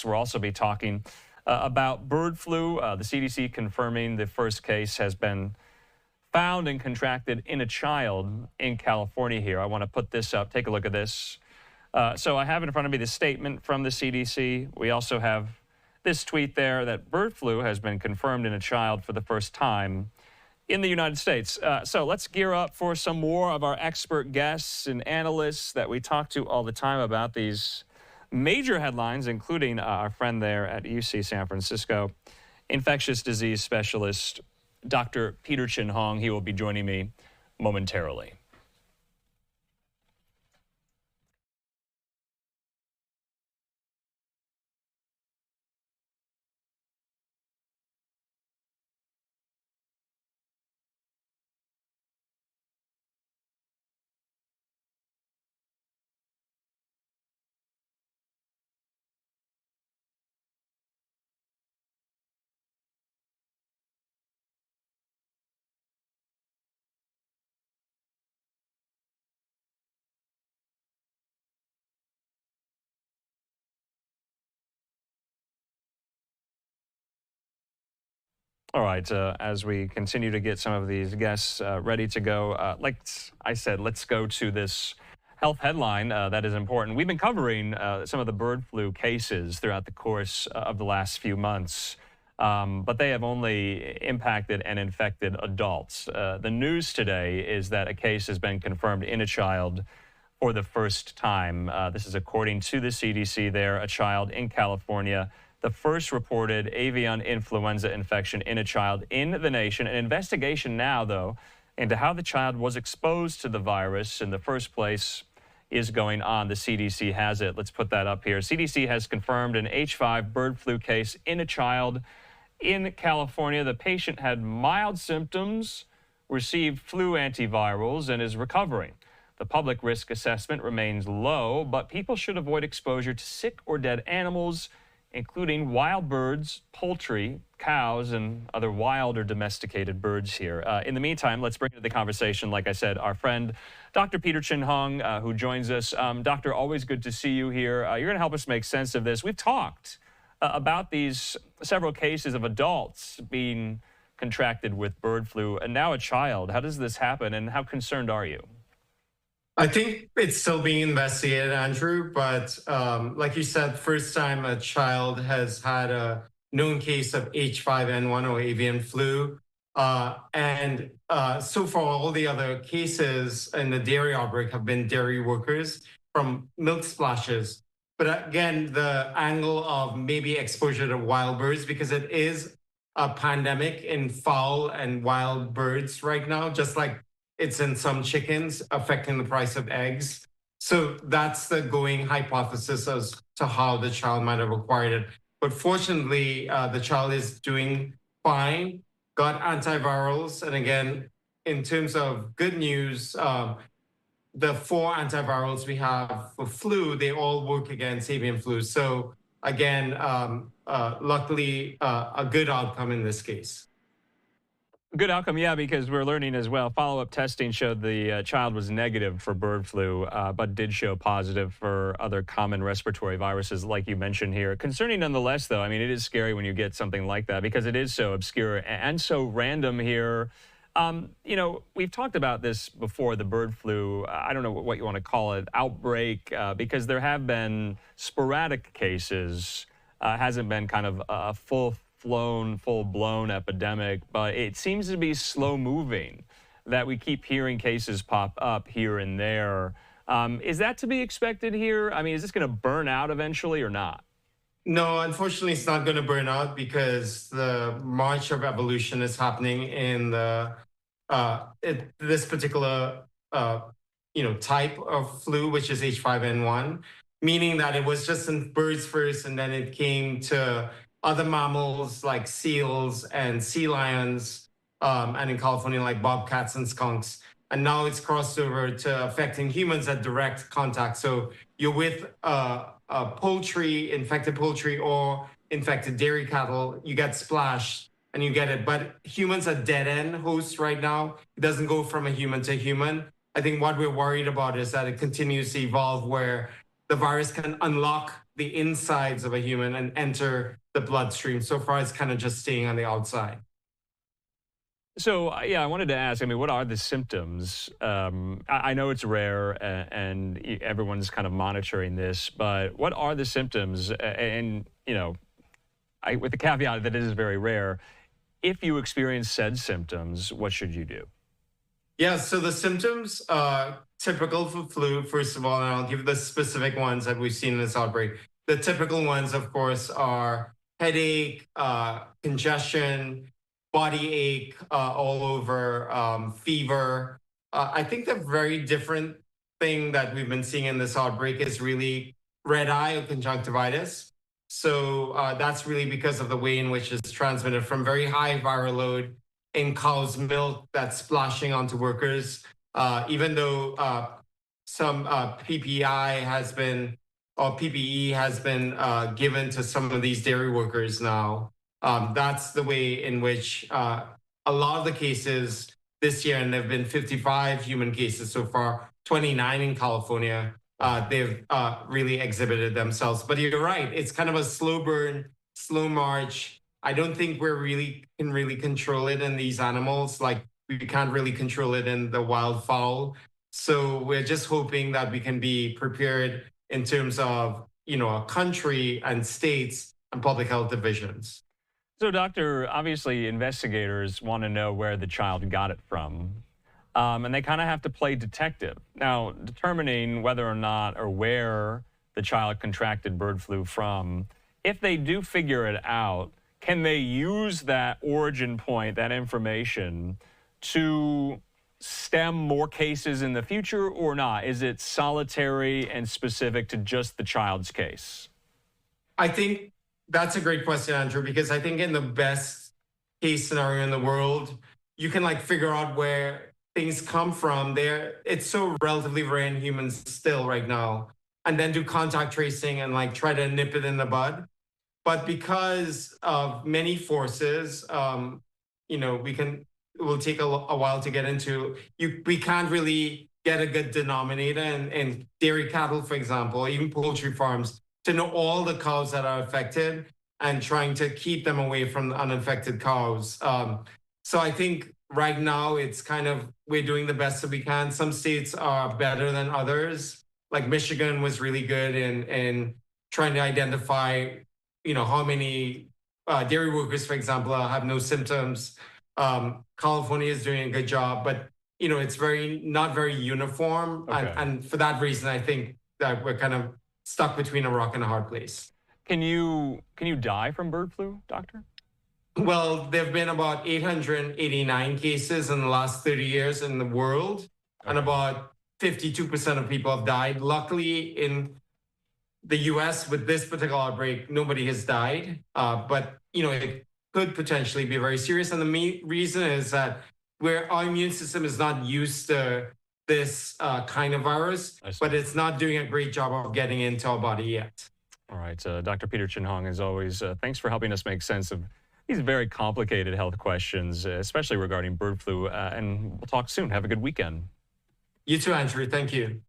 We'll also be talking about bird flu. The CDC confirming the first case has been found and contracted in a child in California here. I want to put this up. Take a look at this. So I have in front of me the statement from the CDC. We also have this tweet there that bird flu has been confirmed in a child for the first time in the United States. So let's gear up for some more of our expert guests and analysts that we talk to all the time about these major headlines, including our friend there at UC San Francisco, infectious disease specialist, Dr. Peter Chin Hong. He will be joining me momentarily. All right, as we continue to get some of these guests ready to go, like I said, let's go to this health headline that is important. We've been covering some of the bird flu cases throughout the course of the last few months, but they have only impacted and infected adults. The news today is that a case has been confirmed in a child for the first time. This is according to the CDC there, a child in California. The first reported avian influenza infection in a child in the nation. An investigation now, though, into how the child was exposed to the virus in the first place is going on. The CDC has it. Let's put that up here. CDC has confirmed an H5 bird flu case in a child in California. The patient had mild symptoms, received flu antivirals, and is recovering. The public risk assessment remains low, but people should avoid exposure to sick or dead animals, including wild birds, poultry, cows, and other wild or domesticated birds here. In the meantime, let's bring into the conversation, like I said, our friend, Dr. Peter Chin Hong, who joins us. Doctor, always good to see you here. You're going to help us make sense of this. We've talked about these several cases of adults being contracted with bird flu, and now a child. How does this happen, and how concerned are you? I think it's still being investigated, Andrew, but like you said, first time a child has had a known case of H5N1 or avian flu. And so far, all the other cases in the dairy outbreak have been dairy workers from milk splashes. But again, the angle of maybe exposure to wild birds, because it is a pandemic in fowl and wild birds right now, just like it's in some chickens, affecting the price of eggs. So that's the going hypothesis as to how the child might have acquired it. But fortunately, the child is doing fine, got antivirals. And again, in terms of good news, the 4 antivirals we have for flu, they all work against avian flu. So again, luckily, a good outcome in this case. Good outcome, yeah, because we're learning as well. Follow-up testing showed the child was negative for bird flu, but did show positive for other common respiratory viruses, like you mentioned here. Concerning nonetheless, though. I mean, it is scary when you get something like that because it is so obscure and so random here. You know, we've talked about this before, the bird flu, I don't know what you want to call it, outbreak, because there have been sporadic cases. Hasn't been kind of a full-blown epidemic, but it seems to be slow-moving, that we keep hearing cases pop up here and there. Is that to be expected here? I mean, is this going to burn out eventually or not? No, unfortunately, it's not going to burn out because the march of evolution is happening in the this particular type of flu, which is H5N1, meaning that it was just in birds first, and then it came to other mammals like seals and sea lions, and in California, like bobcats and skunks. And now it's crossed over to affecting humans at direct contact. So you're with poultry, infected poultry, or infected dairy cattle, you get splashed and you get it. But humans are dead-end hosts right now. It doesn't go from a human to human. I think what we're worried about is that it continues to evolve where the virus can unlock the insides of a human and enter the bloodstream. So far, it's kind of just staying on the outside. So, yeah, I wanted to ask, I mean, what are the symptoms? I know it's rare and everyone's kind of monitoring this, but what are the symptoms? And, with the caveat that it is very rare, if you experience said symptoms, what should you do? Yeah, so the symptoms typical for flu, first of all, and I'll give the specific ones that we've seen in this outbreak. The typical ones, of course, are headache, congestion, body ache all over, fever. I think the very different thing that we've been seeing in this outbreak is really red eye or conjunctivitis. So that's really because of the way in which it's transmitted from very high viral load in cow's milk that's splashing onto workers. Even though some PPI has been or PPE has been given to some of these dairy workers now. That's the way in which a lot of the cases this year, and there have been 55 human cases so far, 29 in California, they've really exhibited themselves. But you're right, it's kind of a slow burn, slow march. I don't think can really control it in these animals. Like we can't really control it in the wild fowl. So we're just hoping that we can be prepared in terms of, a country and states and public health divisions. So, doctor, obviously investigators want to know where the child got it from. And they kind of have to play detective. Now, determining whether or not or where the child contracted bird flu from, if they do figure it out, can they use that origin point, that information, to stem more cases in the future or not? Is it solitary and specific to just the child's case? I think that's a great question, Andrew, because I think in the best case scenario in the world, you can figure out where things come from. It's so relatively rare in humans still right now, and then do contact tracing and try to nip it in the bud. But because of many forces, it will take a while to get into. We can't really get a good denominator in dairy cattle, for example, even poultry farms, to know all the cows that are affected and trying to keep them away from the unaffected cows. So I think right now it's we're doing the best that we can. Some states are better than others. Like Michigan was really good in trying to identify how many dairy workers, for example, have no symptoms. California is doing a good job, but it's not very uniform. Okay. And for that reason, I think that we're kind of stuck between a rock and a hard place. Can you die from bird flu, doctor? Well, there have been about 889 cases in the last 30 years in the world, okay, and about 52% of people have died. Luckily, in the US with this particular outbreak, nobody has died, but it could potentially be very serious. And the reason is that our immune system is not used to this kind of virus, but it's not doing a great job of getting into our body yet. All right, Dr. Peter Chin-Hong, as always, thanks for helping us make sense of these very complicated health questions, especially regarding bird flu. And we'll talk soon. Have a good weekend. You too, Andrew. Thank you.